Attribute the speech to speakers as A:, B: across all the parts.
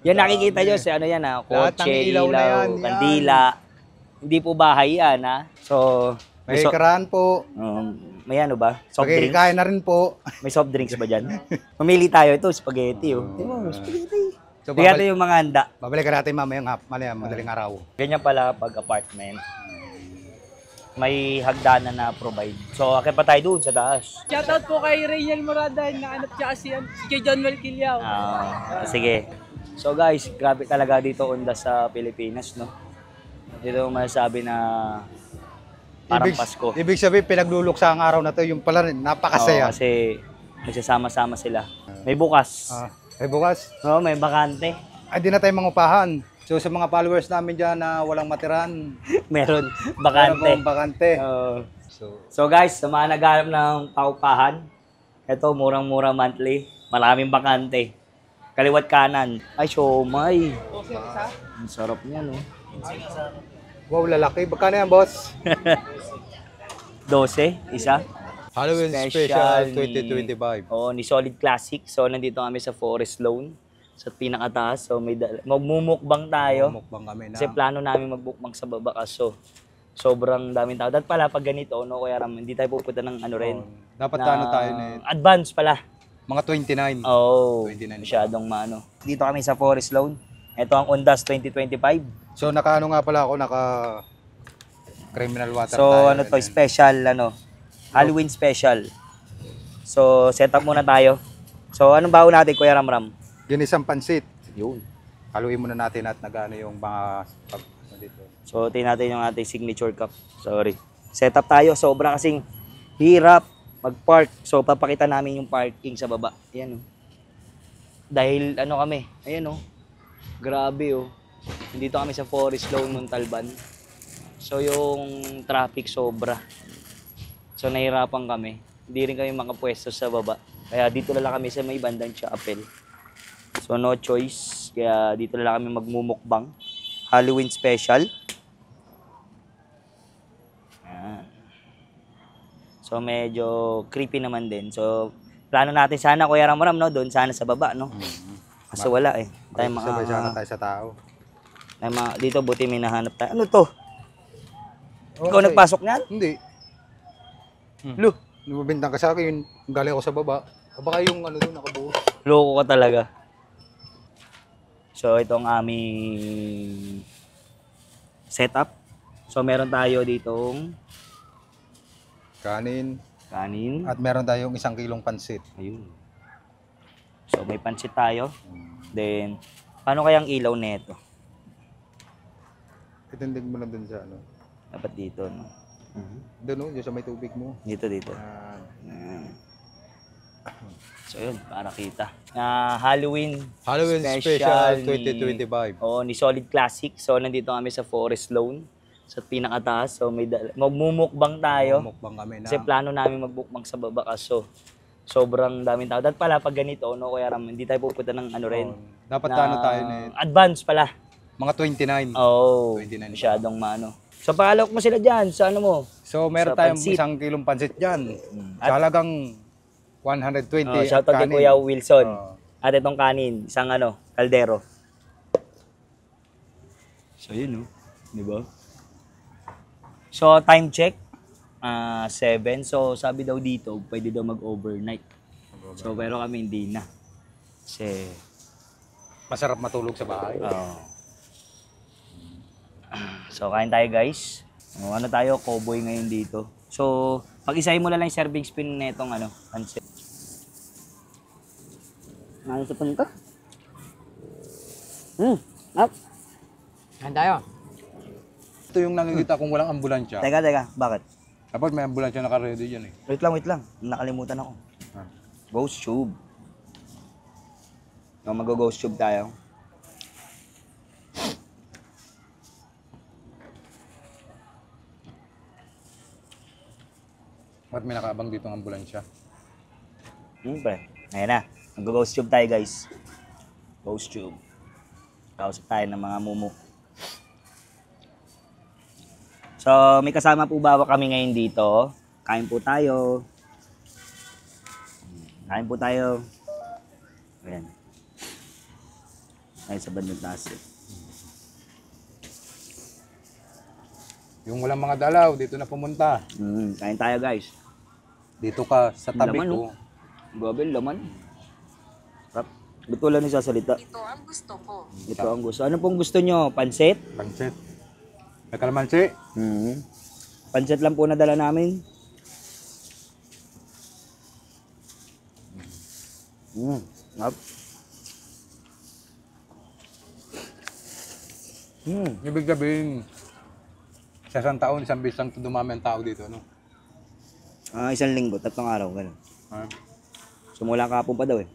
A: Yan nakikita nyo, si ano yan ha,
B: Lahat ng
A: kotse,
B: ilaw na yan,
A: kandila. Hindi po bahay yan ha. So,
B: May karaan po.
A: may ano ba? Soft drinks?
B: Kaya na rin po.
A: May soft drinks ba dyan? Mamili tayo ito, spaghetti oh. Diba, spaghetti.
B: So,
A: Tingnan natin yung mga handa.
B: babalikan natin mamayang madaling araw.
A: Ganyan pala pag apartment. May hagdanan na provide. So, akit pa tayo doon sa taas.
C: Shoutout po kay Rainiel Morada, naanap siya kasi si John Mel Quilyao.
A: Sige. So guys, grabe talaga dito onda sa Pilipinas, no? Dito masasabi na parang Pasko.
B: Ibig sabihin, pinagluluksa ang araw na to, yung pala rin, napakasaya.
A: Kasi nagsasama-sama sila. May bukas.
B: Bukas,
A: May bakante.
B: ay di na tayo mangupahan. So sa mga followers namin dyan na walang matiran,
A: Meron
B: meron
A: bakante.
B: pong bakante.
A: So guys, sa mga naghanap ng paupahan, ito murang-mura monthly, maraming bakante. Kaliwat kanan. Ay, siomay. Ang sarap niya, no?
B: Wow, lalaki. Magkano yan, boss?
A: 12, isa.
B: Halloween Special 2025.
A: Ni Solid Classic. So, nandito kami sa Forest Lawn. Sa pinakataas. So, magmumukbang tayo.
B: Mukbang kami na.
A: Kasi plano namin magbukbang sa baba. So, sobrang daming tao. Dahil pala, pag ganito, no, Kuya Ram, hindi tayo pupunta ng ano rin.
B: Dapat ano tayo na
A: advance pala.
B: mga 29. 29
A: Masyadong maano. Dito kami sa Forest Lawn. Ito ang Undas 2025.
B: So nakaano nga pala ako, naka criminal water
A: So,
B: tayo.
A: ano to, special, Halloween special. So, set up muna tayo. So, anong baon natin, Kuya Ramram?
B: Ginisang pansit.
A: Yun.
B: Haluin muna natin at nagano yung mga dito.
A: So, tingnan natin yung ating signature cup. Sorry. Set up tayo. Sobra kasing hirap mag-park. So, papakita namin yung parking sa baba. Ayan, oh. Dahil, kami. Ayan, oh. Grabe, oh. Nandito kami sa Forest Lawn, Montalban. So, yung traffic sobra. So, nahirapan kami. Hindi rin kami makapwesto sa baba. Kaya dito na lang kami sa may bandang Chapel. So, no choice. Kaya dito na lang kami magmumukbang. Halloween special. Ayan. So, medyo creepy naman din. So, plano natin sana, Kuya Ramram, no? Doon sana sa baba, no? Kasi wala eh.
B: Sabay sana tayo sa tao.
A: Dito buti may nahanap tayo. Ano to? Ikaw nagpasok niyan?
B: Hindi. Lo, lumabintang ka sa akin, galing ako sa baba. Baka yung ano doon nakabuo.
A: Loko ka talaga. So, itong aming setup. So, meron tayo ditong
B: Kanin. At meron tayong 1 kilong pansit.
A: Ayun. So, may pansit tayo. Then, paano kayang ilaw nito?
B: Itindig mo lang dun sa ano.
A: Dapat dito, no?
B: Doon, no? Diyan sa may tubig mo.
A: Dito.
B: Yan.
A: So, yun, para kita. Halloween
B: Special 2025.
A: Ni Solid Classic. So, nandito kami sa Forest Lawn. Sa pinakataas. So, magmumukbang tayo.
B: Mukbang kami na.
A: Kasi plano namin magbukbang sa baba. Kaso, sobrang daming tao. Dahil pala, pag ganito, no, Kuya Ram, hindi tayo pupunta ng ano rin.
B: Dapat ano tayo na
A: advance pala.
B: mga 29.
A: 29 masyadong maano. So, paalok mo sila dyan sa ano mo.
B: So, meron
A: Sa
B: tayong
A: pansit.
B: 1 kilong pansit dyan. Sa halagang 120
A: Shoutout kay
B: kanin.
A: Kuya Wilson.
B: Oo.
A: At itong kanin, isang kaldero. So, yun, no? Di ba? So, time check. 7. So, sabi daw dito, pwede daw mag-overnight. So, pero kami hindi na. Kasi,
B: Masarap matulog sa bahay.
A: so, kain tayo, guys. Ano tayo, cowboy ngayon dito. So, pag-isahin mo na lang yung serving spoon na itong pansit. Ano sa punta? Up.
C: Kain tayo.
B: Ito yung nakikita kung walang ambulansya.
A: Teka, bakit?
B: Dapat may ambulansya naka-ready dyan eh.
A: Wait lang. Nakalimutan ako. Ghost tube. Mag-ghost tube tayo.
B: Ba't may nakaabang dito ang ambulansya?
A: Pre. Ayan na. Mag-ghost tube tayo, guys. Ghost tube. Kausap tayo ng mga mumu. So, may kasama po ba kami ngayon dito? Kain po tayo. Ayan. Ay, sa bandang taas eh.
B: Yung walang mga dalaw, dito na pumunta.
A: Kain tayo guys.
B: Dito ka sa tabi
A: Laman,
B: ko.
A: Grabe, laman. Sarap. Luto lang yung sasalita.
D: Ito ang gusto ko.
A: Ito ang gusto. Ano pong gusto nyo? Pansit?
B: Pansit. May kalamansi.
A: Pansit lang po na dala namin. Sarap.
B: Ibig sabihin, sa isang taon, isang bisang dumami ang tao dito, no?
A: Isang linggo, 3 araw. Ganun.
B: Ha?
A: Sumula kahapon pa daw eh.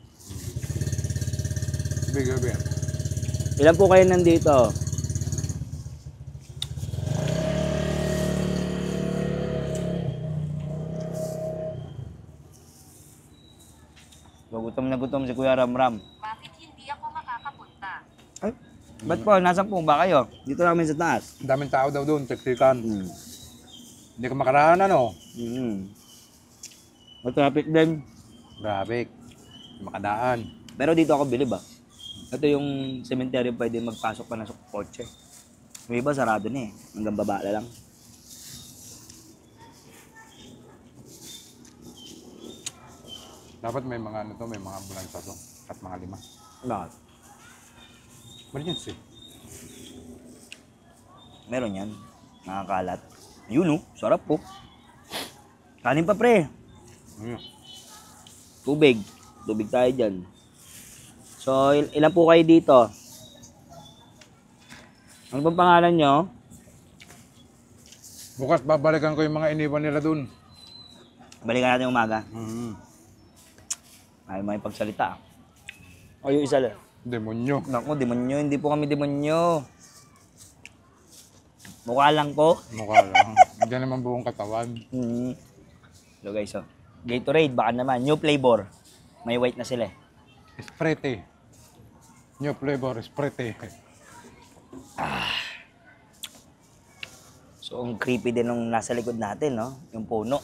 B: Ibig sabihin.
A: Ilan po kayo nandito? Gutom na gutom si Kuya Ramram.
D: Bakit hindi ako makakapunta?
A: Ay, ba't po? Nasaan po ba kayo? Dito namin sa taas.
B: Ang daming tao daw doon, seksikan. Hindi ka makaraan, ano?
A: Matraffic din.
B: Grabe. Makadaan.
A: Pero dito ako bilib ah. Ito yung cemetery pwede magpasok pa na sa kotse. Yung iba sarado na eh. Hanggang baba na lang.
B: Dapat may mga ano to, may mga ambulansya to. At mga 5.
A: Lahat.
B: Emergency.
A: Meron yan. Nakakalat. Yun oh. Sarap po. Kanin pa pre. Tubig. Tubig tayo dyan. So, ilan po kayo dito? Ano bang pangalan nyo?
B: Bukas babalikan ko yung mga iniwan nila doon.
A: Balikan natin umaga. Ayaw may pagsalita. O yung isa lang.
B: Demonyo.
A: Naku, demonyo. Hindi po kami demonyo. Mukha lang po.
B: Mukha lang. Hindi naman buong katawan.
A: So guys, oh. Gatorade, baka naman. New flavor. May white na sila eh.
B: Esprete. New flavor, esprete.
A: So, ang creepy din nung nasa likod natin, no? Yung puno.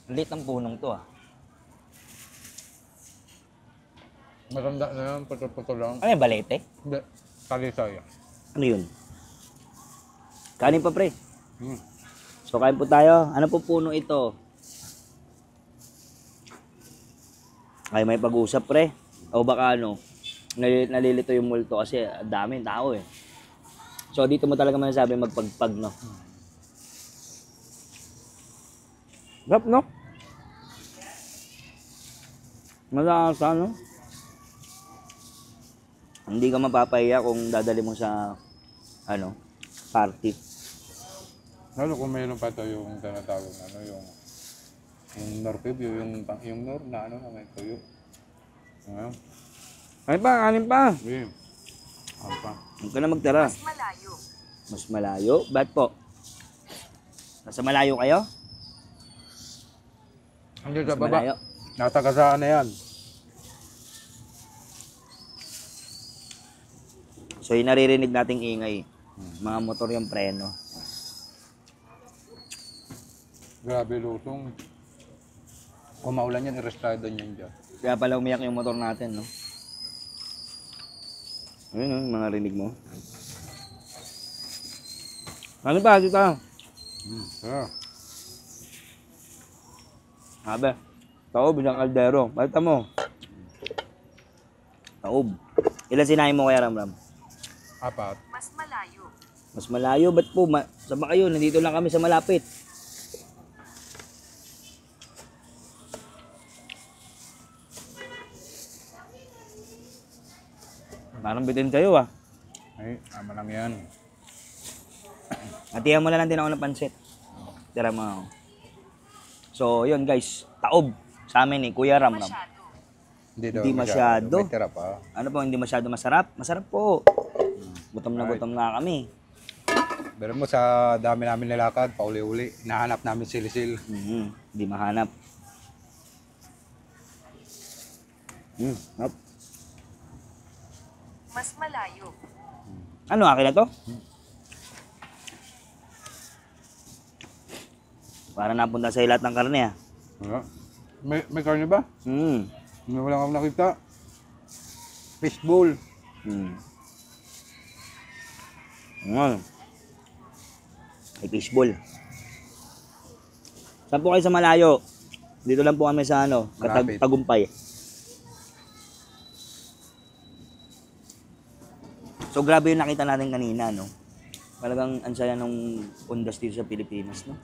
A: Ang liit ng punong to, ah.
B: Matanda na yan, putol-putol lang.
A: Ano yung balete?
B: Hindi, talisay.
A: Ano yun? Kanin pa, pre. So, kain po tayo. Ano po puno ito? Ay, may pag-usap, pre. O baka ano, nalilito yung multo kasi daming tao eh. So, dito mo talaga masasabi magpagpag, no? Gap, no? Malasa, no? Hindi ka mapapahiya kung dadali mo sa, ano, party.
B: Lalo kung mayroon pa ito yung tinatawag na ano, yung Norpib, yung Nor na ano na may tuyo. Ngayon,
A: Ay pa, kanin pa.
B: okay. Ano pa?
A: Huwag ka na magtara.
D: Mas malayo.
A: Mas malayo? Ba't po? Nasa malayo kayo?
B: Hindi
A: Mas
B: sa baba.
A: malayo.
B: Natagasaan na yan.
A: So yung naririnig nating ingay, mga motor yung preno.
B: Grabe lusong. Kung maulan yan, i-restado niyan dyan.
A: Kaya pala umiyak yung motor natin, no? Ayun, no? Mga rinig mo. Ano ba? Dito ka. Sabi, taob, isang kaldero. Balita mo. Taob. Ilan sinahin mo kaya, Ramram?
B: 4.
D: Mas malayo.
A: Mas malayo, ba't po? Saan ba kayo? Nandito lang kami sa malapit. Parang bitin kayo ah.
B: Ay, ama lang yan.
A: Hatihan mo na lang din ako ng pansit. Tira mo ako. So, yun guys. Taob. Sa amin eh, Kuya Ramram.
D: Masyado.
A: Hindi masyado.
B: May tira pa.
A: Ano po, hindi masyado masarap? Masarap po. Gutom na gutom na kami.
B: Pero mo sa dami namin nilakad, pauli-uli, nahanap namin silisil.
A: Hindi mahanap. Hop.
D: Mas malayo.
A: Ano, akin na to? Para napunta sa lahat ng karne ah.
B: Wala. May karne ba? Wala akong nakita. Fishbowl.
A: Ano? May fishball. Saan po kayo sa malayo? Dito lang po kami sa
B: Malapit.
A: Tagumpay. So grabe yung nakita natin kanina, no? Talagang ang saya ng undas dito sa Pilipinas, no?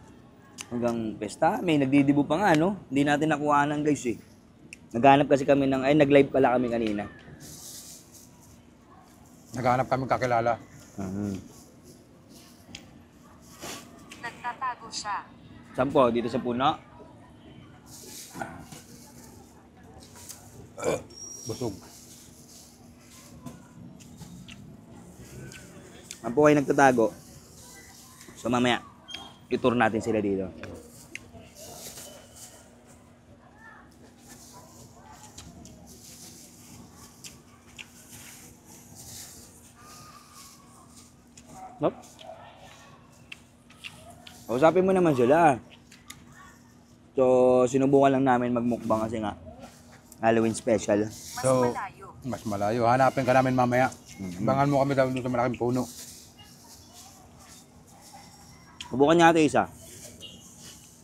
A: Hanggang pesta, may nagdidibo pa nga, no? Hindi natin nakuhanan, guys, eh. Naghanap kasi kami nag-live pala kami kanina.
B: Naghahanap kami kakilala.
D: Nagtatago siya.
A: Saan po? Dito sa puno?
B: Busog.
A: Saan po kayo nagtatago? So mamaya, i-tour natin sila dito. Nope. Kausapin mo naman sila. So, sinubukan lang namin magmukbang kasi nga Halloween special.
D: Mas
B: So,
D: malayo.
B: mas malayo. Hanapin ka namin mamaya. Abangan mo kami daw doon sa malaking puno.
A: Subukan niya ito isa.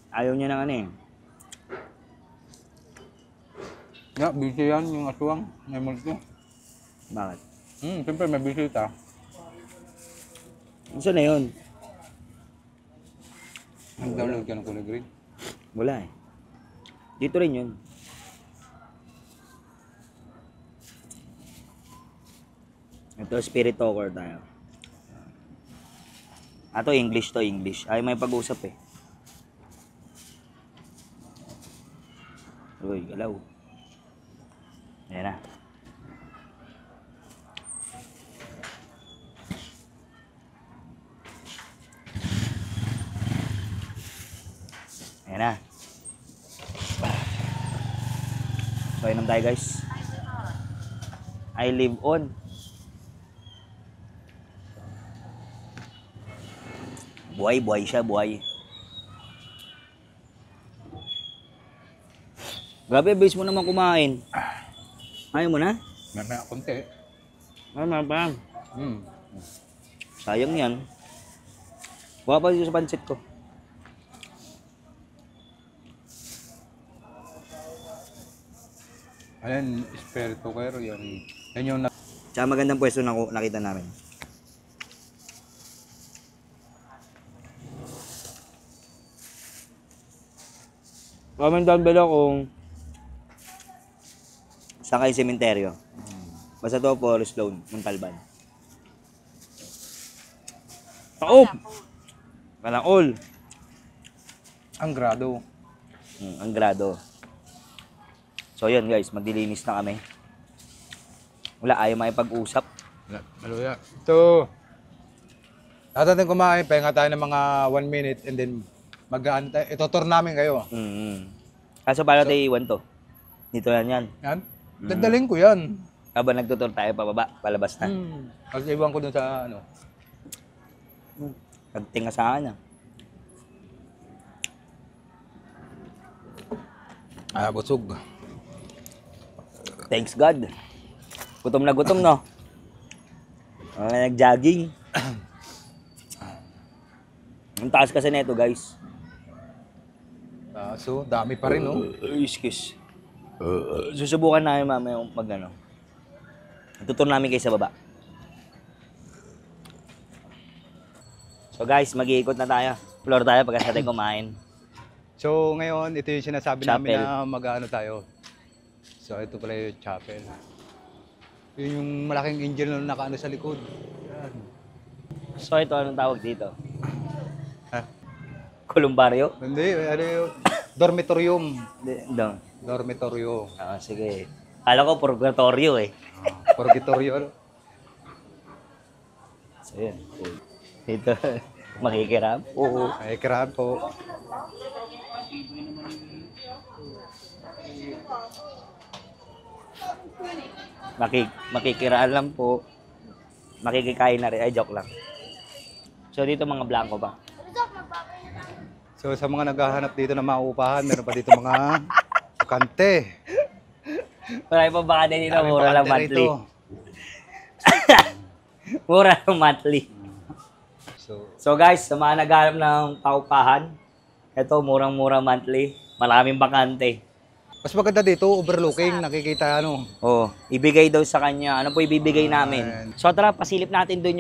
A: Ayaw niya ng ano eh.
B: Yeah, busy yan yung aswang. May multo.
A: Bakit?
B: Siyempre may bisita.
A: Saan na yun?
B: Nag-download ka ng kulay green.
A: Wala eh. Dito rin yun. Ito, spirit talker tayo. English to, English. Ay, may pag-usap eh. Uy, galaw. Ayan na. Ayan na. So, inom tayo guys. I live on. Buhay siya, buhay. Grabe, base mo naman kumain. Ayaw mo na?
B: Mamaya konti.
A: Mama pa.
B: Hmm.
A: Sayang yan. Buha pa dito sa pancit ko.
B: Ayan, espiritu kayo. Yan yung
A: Tsaka magandang pwesto na nakita namin. Comment down below kung saan kayo sementeryo. Basta to, Forest Loan, Montalban. Taop! Walang all.
B: ang grado.
A: Ang grado. So yun guys, maglilinis na kami. Wala, ayaw makipag-usap.
B: Maluya. Ito. Lahat natin kumain, pahinga tayo ng mga 1 minute and then mag-ano tayo. Ito-tour namin kayo.
A: Kaso para tayo iwan to. Dito lang yan.
B: Yan. Dadalhin ko yan.
A: Habang nagtutur tayo pababa, palabas na.
B: Kasi iwan ko dun sa ano.
A: Nagtinga sa akin.
B: Busog.
A: Thanks God. Gutom na gutom, no? Nag-jogging. Ang taas kasi nito, guys.
B: So, dami pa rin, no?
A: Excuse. Susubukan namin mamaya mag-ano. Tutur namin kayo sa baba. So guys, mag-iikot na tayo. Floor tayo pagkatapos natin kumain.
B: So, ngayon, ito yung sinasabi
A: Chapel.
B: namin na mag-ano tayo. So, ito pala yung chapel. Yun yung malaking angel na nakaano sa likod. Yan.
A: So ito, anong tawag dito?
B: Ha?
A: Kolumbaryo?
B: Hindi, ano yung dormitorium.
A: Doon.
B: Dormitoryo.
A: Sige. Kala ko purgatorio eh.
B: Purgatorio.
A: So yun. Dito, makikiram. Oo.
B: Ay, kirahan po.
A: Makikiraan lang po. Makikikain na rin. Ay, joke lang. So dito mga blanco ba?
B: So, sa mga naghahanap dito na mauupahan, meron pa dito mga kante.
A: Marami pa baka din dito, mura lang monthly. Mura ng monthly.
B: So,
A: So guys, sa mga naghanap ng paupahan, ito murang-mura monthly. Maraming bakante.
E: Mas maganda dito, overlooking, nakikita ano.
A: Oh, ibigay daw sa kanya. Ano po ibibigay namin? So tara, pasilip natin doon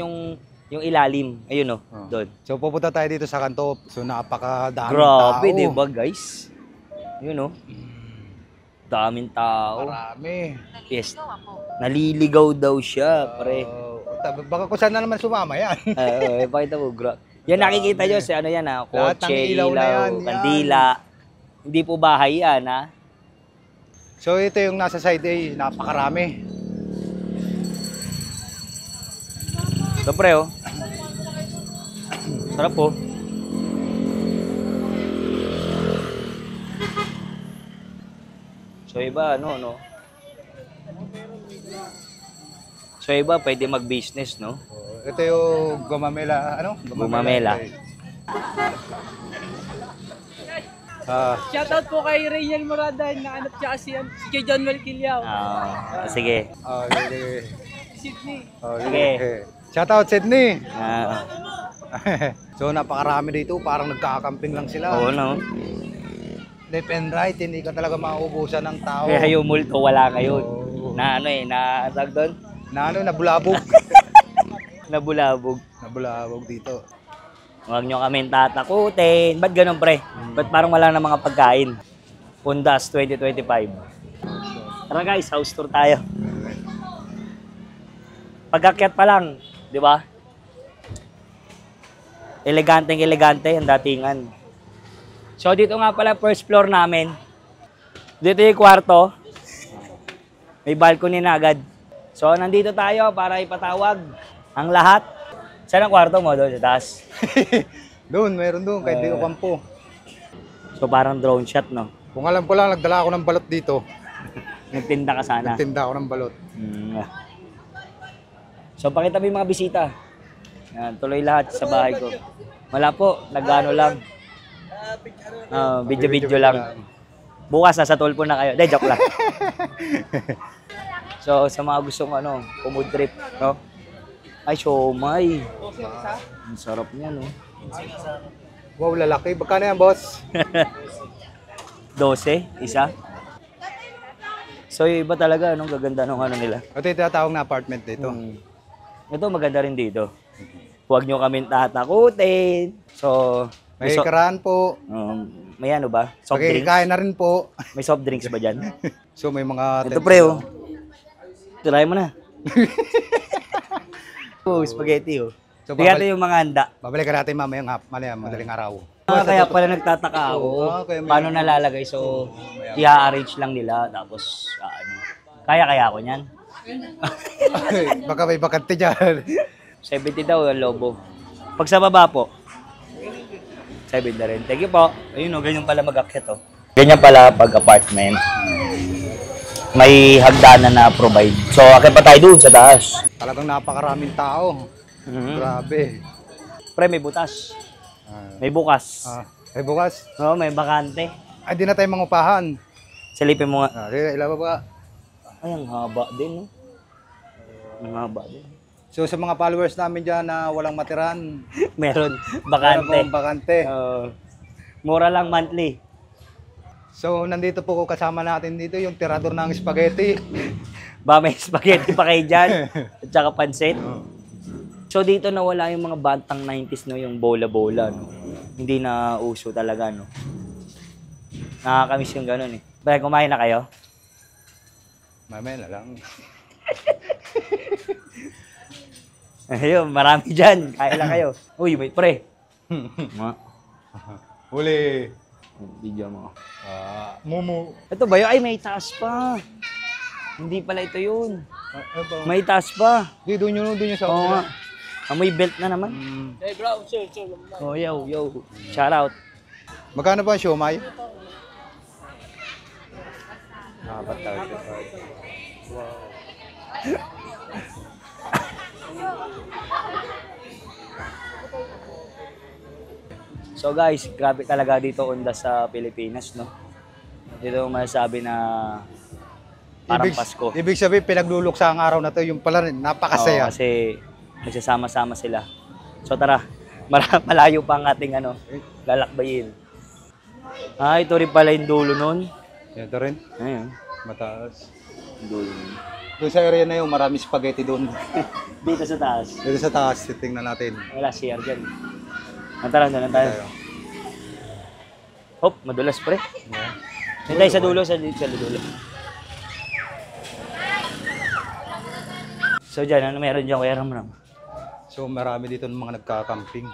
A: yung ilalim. Ayun oh, doon.
E: So pupunta tayo dito sa kanto. So napakadaming
A: Grabe,
E: tao.
A: di ba guys? Yun oh. Daming tao.
E: Marami.
A: Yes.
D: Naliligaw ako.
A: Naliligaw daw siya, pre.
E: Baka kung saan na naman sumama yan.
A: Pakita mo, yan nakikita nyo, si ano yan ha,
E: Lahat
A: kotse,
E: ng ilaw na yan, yan.
A: kandila. Hindi po bahay yan ha.
E: So ito yung nasa side A, napakarami.
A: Ito pre oh. Sarap po. So iba ano no. So iba pwede mag-business no.
E: Ito yung gumamela, ano?
A: Gumamela.
C: Shoutout po kay Rainiel Morada na anak siya si kay John Mel Quillaw.
A: Sige.
E: Okay.
C: Sydney.
A: Sige.
E: Shout out Sydney.
A: Ah,
E: So napakarami dito, parang nagkakamping lang sila.
A: oo no.
E: Left and right, hindi ka talaga mauubusan ng tao.
A: Kaya yung multo wala ngayon.
E: Oo.
A: Na ano eh, na tag doon?
E: Na ano, nabulabog.
A: Nabulabog.
E: Nabulabog dito.
A: Huwag nyo kami tatakutin. Ba't ganun pre? Ba't parang wala na mga pagkain? Undas 2025. Tara guys, house tour tayo. Pag-akyat pa lang, di ba? Elegante ang datingan. So dito nga pala first floor namin. Dito yung kwarto. May balcony na agad. So nandito tayo para ipatawag ang lahat. Saan ang kwarto mo? Doon sa taas.
E: Doon, meron doon, kahit di ko kampo.
A: So parang drone shot, no?
E: Kung alam ko lang, nagdala ako ng balot dito.
A: Nagtinda ka sana.
E: Nagtinda ako ng balot.
A: So pakita mo yung mga bisita. Yan, tuloy lahat sa bahay ko. Wala po, nag-ano lang. Video-video lang. Bukas nasa tulpo na kayo. De, joke lang. So sa mga gustong kumud trip, no? Ay, siomay. Ang sarap niya, no?
E: Wow, lalaki. Magkano yan, boss?
A: 12, isa. So yung iba talaga, gaganda nung ano nila.
E: Ito yung tinatawag na apartment dito.
A: Ito maganda rin dito. Huwag nyo kami tatakutin. So,
E: May karahan po.
A: may ano ba? Soft drinks?
E: Kain na rin po.
A: May soft drinks ba dyan?
E: So may mga...
A: Ito pre, oh. Try mo na. Oh, spaghetti, oh.
E: So,
A: Bigyan yung mga handa.
E: Babalikan natin mamayang madaling araw.
A: Kaya pala nagtataka ako.
E: Okay,
A: Paano nalalagay? So, i-arrange lang nila. Tapos, kaya ko niyan.
E: Baka may bakante dyan.
A: 70 daw ang lobo. Pag sa baba po, 70 na rin. Thank you po. Ayun, ganyan pala mag-akyat, oh. Ganyan pala pag apartment. May hagdanan na provide. So, akyat pa tayo doon sa taas.
E: Talagang napakaraming tao. Grabe.
A: Pre, may butas. May bukas.
E: Ay bukas.
A: Oo, may bakante.
E: Ay di na tayo mangupahan.
A: Silipin mo nga.
E: Ilaw ba?
A: Ay, ang haba din, no? Ang haba din.
E: So sa mga followers namin dyan na walang matiran,
A: Meron.
E: meron
A: Bakante.
E: pong bakante.
A: Mura lang monthly.
E: So nandito po kasama natin dito yung tirador ng spaghetti.
A: Ba, may spaghetti pa kayo dyan. At saka pansit. So dito nawala yung mga bantang 90s, no? Yung bola-bola, no? Hindi na uso talaga, no? Nakakamiss yung ganun, eh. Pero kumain na kayo?
E: Mamaya na lang.
A: Ayun, marami dyan. Kain lang kayo. Uy, may pre.
E: Huli.
A: Video mo.
E: Mumu.
A: Ito ba yun? Ay, may taas pa. Hindi pala ito yun. May taas pa.
E: Di doon yun sa
A: Oo nga. May belt na naman.
C: Hey bro, sure.
A: Oh, yo. Shout out.
E: Magkano ba ang siomay?
A: So guys, grabe talaga dito undas sa Pilipinas, no? Dito masasabi na parang
E: ibig,
A: Pasko.
E: Ibig sabihin, pinagluluksa ang araw na to, yung pala rin,
A: Oo,
E: napakasaya.
A: kasi nagsasama-sama sila. So tara, malayo pa ang ating lalakbayin. Ito rin pala yung dulo nun.
E: Ito rin,
A: Ayun,
E: mataas.
A: yung dulo nun.
E: Doon sa area na yung maraming spaghetti doon.
A: Dito sa taas.
E: Dito sa taas, titingnan natin.
A: Wala CR dyan. Tara, doon tayo.
E: Tayo.
A: Hop, madulas pre.
E: Yeah.
A: Doon tayo sa dulo, sa dulo. So dyan, ano meron dyan, Kuya Ramram?
E: So marami dito ng mga nagkakamping.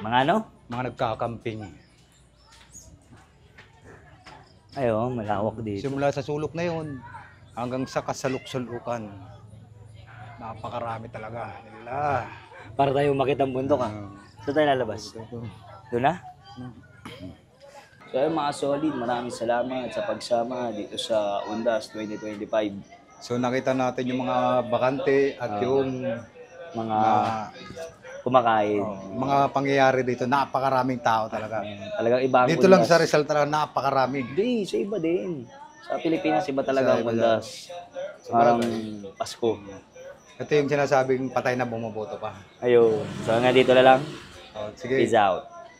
A: Mga ano?
E: Mga nagkakamping.
A: Ayun, malawak dito.
E: Simula sa sulok na yun, hanggang sa kasaluk-salukan. Napakarami talaga nila.
A: Para tayo makita ang bundok Saan tayo lalabas? Doon na? So ayun mga solid, maraming salamat sa pagsama dito sa Undas 2025.
E: So nakita natin yung mga bakante at yung
A: Mga kumakain.
E: mga pangyayari dito. Napakaraming tao talaga.
A: Talagang iba ang
E: Dito lang
A: Undas.
E: sa Rizal talaga napakarami.
A: Hindi, sa iba din. Sa Pilipinas, iba talaga ang
E: Sa iba
A: Undas. Parang Pasko.
E: Ito yung sinasabing patay na bumuboto pa.
A: Ayun. So hanggang dito na lang.
E: Oh, sige.
A: Peace out.